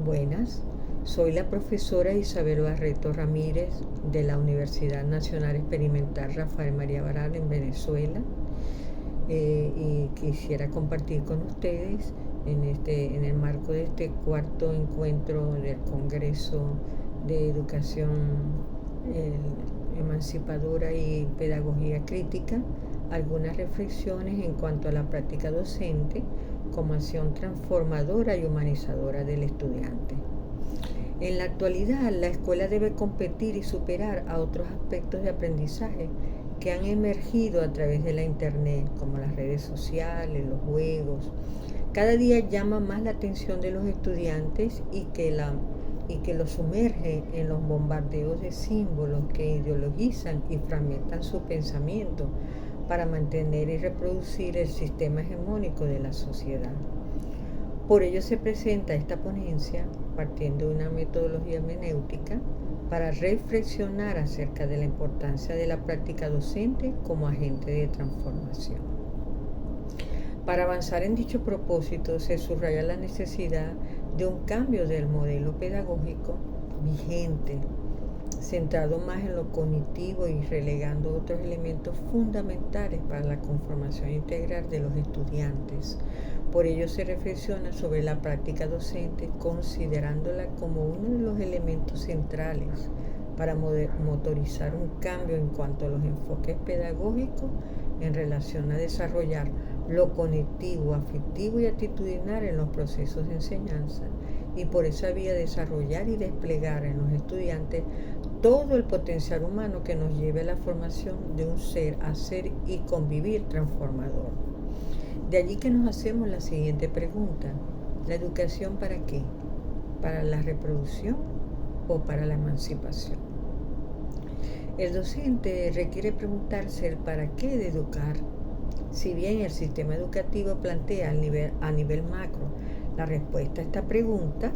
Buenas, soy la profesora Isabel Barreto Ramírez de la Universidad Nacional Experimental Rafael María Baral en Venezuela y quisiera compartir con ustedes en el marco de este cuarto encuentro del Congreso de Educación Emancipadora y Pedagogía Crítica algunas reflexiones en cuanto a la práctica docente como acción transformadora y humanizadora del estudiante. En la actualidad, la escuela debe competir y superar a otros aspectos de aprendizaje que han emergido a través de la Internet, como las redes sociales, los juegos. Cada día llama más la atención de los estudiantes y que los sumerge en los bombardeos de símbolos que ideologizan y fragmentan su pensamiento para mantener y reproducir el sistema hegemónico de la sociedad. Por ello se presenta esta ponencia partiendo de una metodología hermenéutica para reflexionar acerca de la importancia de la práctica docente como agente de transformación. Para avanzar en dicho propósito se subraya la necesidad de un cambio del modelo pedagógico vigente, centrado más en lo cognitivo y relegando otros elementos fundamentales para la conformación integral de los estudiantes. Por ello se reflexiona sobre la práctica docente considerándola como uno de los elementos centrales para motorizar un cambio en cuanto a los enfoques pedagógicos en relación a desarrollar lo cognitivo, afectivo y actitudinal en los procesos de enseñanza y por esa vía desarrollar y desplegar en los estudiantes todo el potencial humano que nos lleve a la formación de un ser, hacer y convivir transformador. De allí que nos hacemos la siguiente pregunta: ¿la educación para qué? ¿Para la reproducción o para la emancipación? El docente requiere preguntarse el para qué de educar. Si bien el sistema educativo plantea a nivel macro la respuesta a esta pregunta,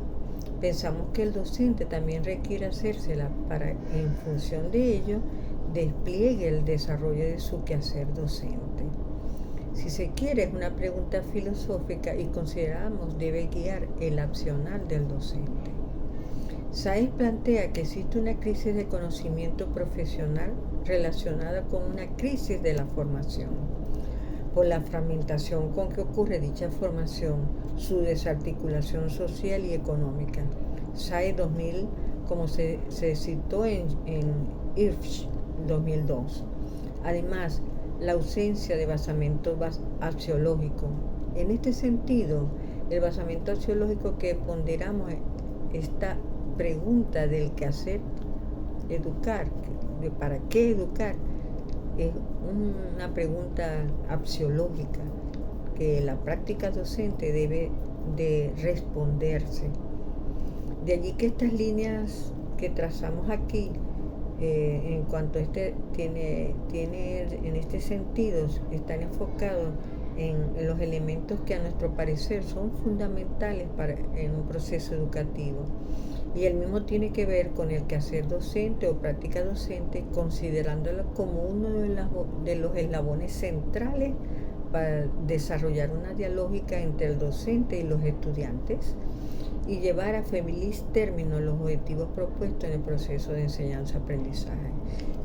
pensamos que el docente también requiere hacérsela para, en función de ello, despliegue el desarrollo de su quehacer docente. Si se quiere, es una pregunta filosófica y consideramos debe guiar el accionar del docente. Sáenz plantea que existe una crisis de conocimiento profesional relacionada con una crisis de la formación. Por la fragmentación con que ocurre dicha formación, su desarticulación social y económica. Sáenz 2000, como se citó en IRFSH 2002. Además, la ausencia de basamento axiológico. En este sentido, el basamento axiológico que ponderamos esta pregunta del qué hacer, educar, de para qué educar, es una pregunta axiológica que la práctica docente debe de responderse. De allí que estas líneas que trazamos aquí, en cuanto a tiene en este sentido, están enfocados en los elementos que a nuestro parecer son fundamentales en un proceso educativo. Y el mismo tiene que ver con el quehacer docente o práctica docente, considerándolo como uno de los eslabones centrales para desarrollar una dialógica entre el docente y los estudiantes y llevar a feliz término los objetivos propuestos en el proceso de enseñanza-aprendizaje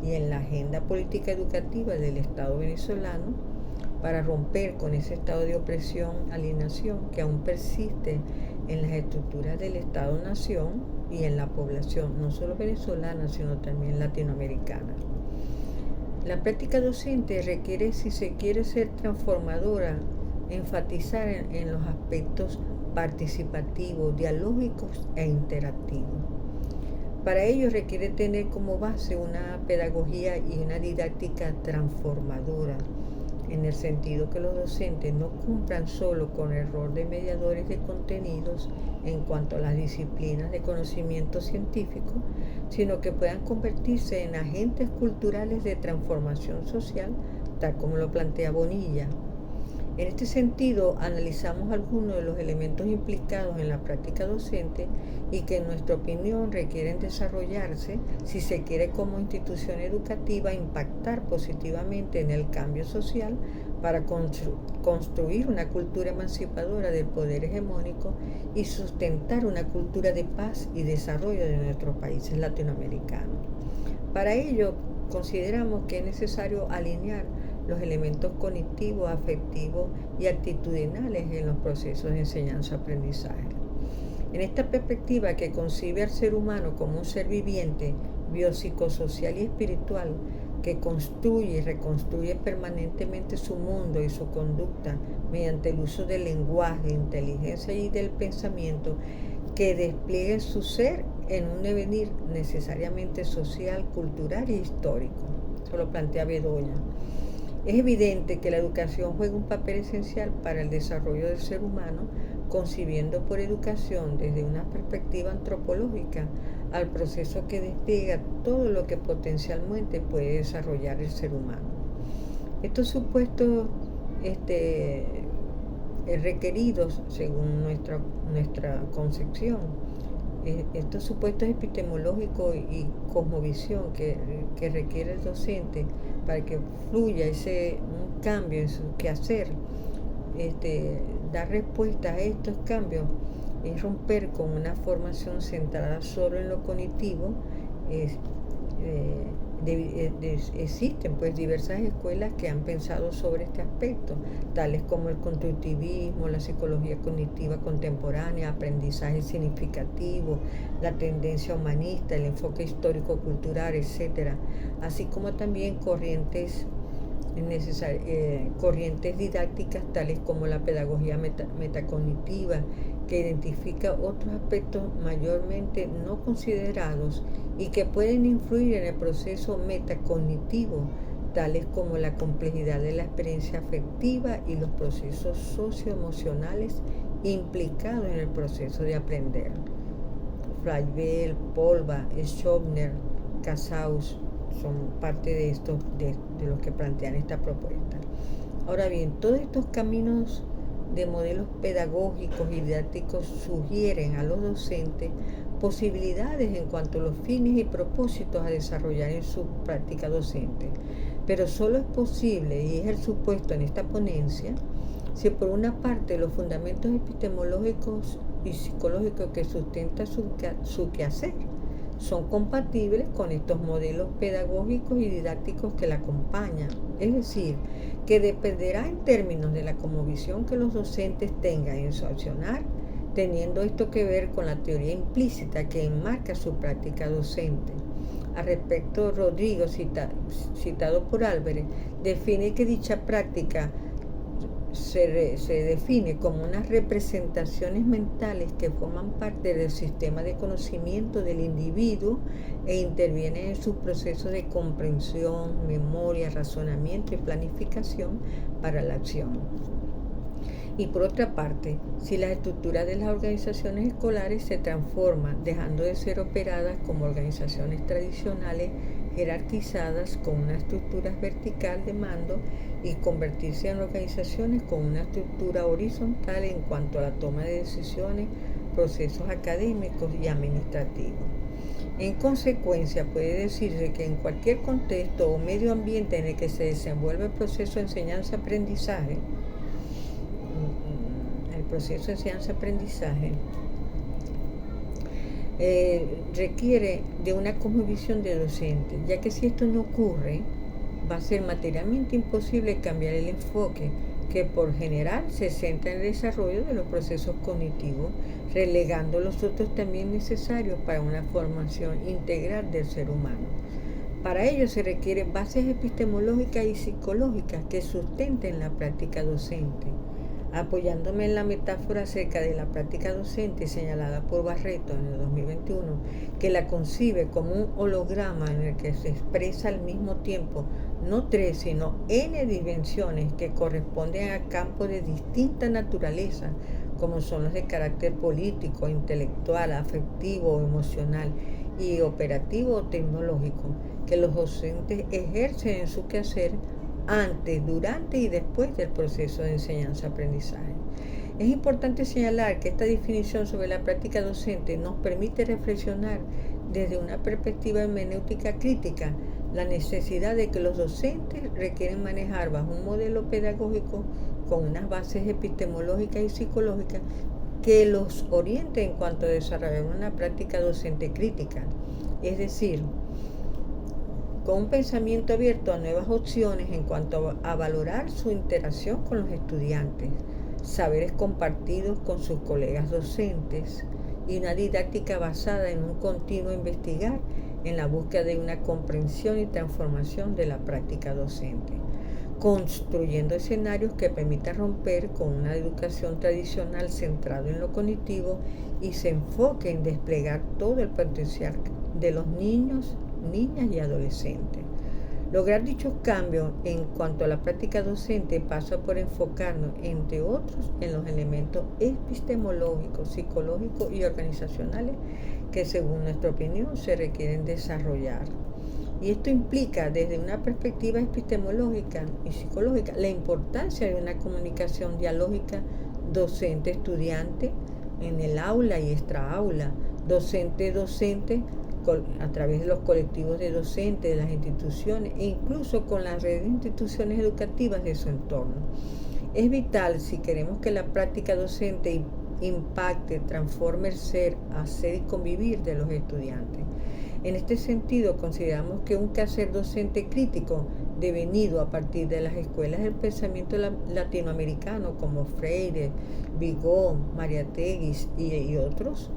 y en la agenda política educativa del Estado venezolano para romper con ese estado de opresión, alienación que aún persiste en las estructuras del Estado-Nación y en la población, no solo venezolana, sino también latinoamericana. La práctica docente requiere, si se quiere ser transformadora, enfatizar en los aspectos participativos, dialógicos e interactivos. Para ello requiere tener como base una pedagogía y una didáctica transformadora, en el sentido que los docentes no cumplan solo con el rol de mediadores de contenidos en cuanto a las disciplinas de conocimiento científico, sino que puedan convertirse en agentes culturales de transformación social, tal como lo plantea Bonilla. En este sentido, analizamos algunos de los elementos implicados en la práctica docente y que en nuestra opinión requieren desarrollarse si se quiere como institución educativa impactar positivamente en el cambio social para construir una cultura emancipadora del poder hegemónico y sustentar una cultura de paz y desarrollo de nuestros países latinoamericanos. Para ello, consideramos que es necesario alinear los elementos cognitivos, afectivos y actitudinales en los procesos de enseñanza-aprendizaje. En esta perspectiva que concibe al ser humano como un ser viviente, biopsicosocial y espiritual, que construye y reconstruye permanentemente su mundo y su conducta mediante el uso del lenguaje, inteligencia y del pensamiento, que despliegue su ser en un devenir necesariamente social, cultural e histórico. Eso lo plantea Bedoya. Es evidente que la educación juega un papel esencial para el desarrollo del ser humano, concibiendo por educación desde una perspectiva antropológica al proceso que despliega todo lo que potencialmente puede desarrollar el ser humano. Estos supuestos requeridos, según nuestra concepción, estos supuestos epistemológicos y cosmovisión que requiere el docente para que fluya un cambio en su quehacer, dar respuesta a estos cambios es romper con una formación centrada solo en lo cognitivo. Existen pues diversas escuelas que han pensado sobre este aspecto, tales como el constructivismo, la psicología cognitiva contemporánea, aprendizaje significativo, la tendencia humanista, el enfoque histórico-cultural, etc., así como también corrientes didácticas tales como la pedagogía metacognitiva, que identifica otros aspectos mayormente no considerados y que pueden influir en el proceso metacognitivo, tales como la complejidad de la experiencia afectiva y los procesos socioemocionales implicados en el proceso de aprender. Flaibel, Polba, Schobner, Casaux son parte de los que plantean esta propuesta. Ahora bien, todos estos caminos de modelos pedagógicos y didácticos sugieren a los docentes posibilidades en cuanto a los fines y propósitos a desarrollar en su práctica docente. Pero solo es posible, y es el supuesto en esta ponencia, si por una parte los fundamentos epistemológicos y psicológicos que sustenta su quehacer son compatibles con estos modelos pedagógicos y didácticos que la acompañan. Es decir, que dependerá en términos de la cosmovisión que los docentes tengan en su accionar, teniendo esto que ver con la teoría implícita que enmarca su práctica docente. Al respecto, Rodrigo, citado por Álvarez, define que dicha práctica se define como unas representaciones mentales que forman parte del sistema de conocimiento del individuo e intervienen en sus procesos de comprensión, memoria, razonamiento y planificación para la acción. Y por otra parte, si las estructuras de las organizaciones escolares se transforman, dejando de ser operadas como organizaciones tradicionales jerarquizadas con una estructura vertical de mando y convertirse en organizaciones con una estructura horizontal en cuanto a la toma de decisiones, procesos académicos y administrativos. En consecuencia, puede decirse que en cualquier contexto o medio ambiente en el que se desenvuelve el proceso de enseñanza-aprendizaje, requiere de una cosmovisión de docente, ya que si esto no ocurre, va a ser materialmente imposible cambiar el enfoque, que por general se centra en el desarrollo de los procesos cognitivos, relegando los otros también necesarios para una formación integral del ser humano. Para ello se requieren bases epistemológicas y psicológicas que sustenten la práctica docente. Apoyándome en la metáfora acerca de la práctica docente señalada por Barreto en el 2021, que la concibe como un holograma en el que se expresa al mismo tiempo no 3, sino n dimensiones que corresponden a campos de distinta naturaleza, como son los de carácter político, intelectual, afectivo, emocional y operativo o tecnológico, que los docentes ejercen en su quehacer, antes, durante y después del proceso de enseñanza-aprendizaje. Es importante señalar que esta definición sobre la práctica docente nos permite reflexionar desde una perspectiva hermenéutica crítica la necesidad de que los docentes requieren manejar bajo un modelo pedagógico con unas bases epistemológicas y psicológicas que los oriente en cuanto a desarrollar una práctica docente crítica, es decir, con un pensamiento abierto a nuevas opciones en cuanto a valorar su interacción con los estudiantes, saberes compartidos con sus colegas docentes y una didáctica basada en un continuo investigar en la búsqueda de una comprensión y transformación de la práctica docente, construyendo escenarios que permitan romper con una educación tradicional centrada en lo cognitivo y se enfoque en desplegar todo el potencial de los niños, niñas y adolescentes. Lograr dichos cambios en cuanto a la práctica docente pasa por enfocarnos, entre otros, en los elementos epistemológicos, psicológicos y organizacionales que, según nuestra opinión, se requieren desarrollar. Y esto implica, desde una perspectiva epistemológica y psicológica, la importancia de una comunicación dialógica docente-estudiante en el aula y extra-aula, docente-docente a través de los colectivos de docentes, de las instituciones e incluso con las redes de instituciones educativas de su entorno. Es vital si queremos que la práctica docente impacte, transforme el ser, hacer y convivir de los estudiantes. En este sentido, consideramos que un quehacer docente crítico devenido a partir de las escuelas del pensamiento latinoamericano como Freire, Vigón, Mariátegui y otros,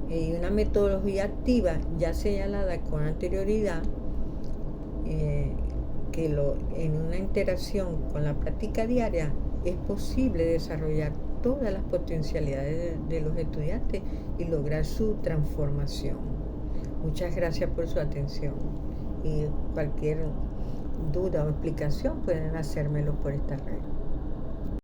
y una metodología activa ya señalada con anterioridad, en una interacción con la práctica diaria es posible desarrollar todas las potencialidades de los estudiantes y lograr su transformación. Muchas gracias por su atención y cualquier duda o explicación pueden hacérmelo por esta red.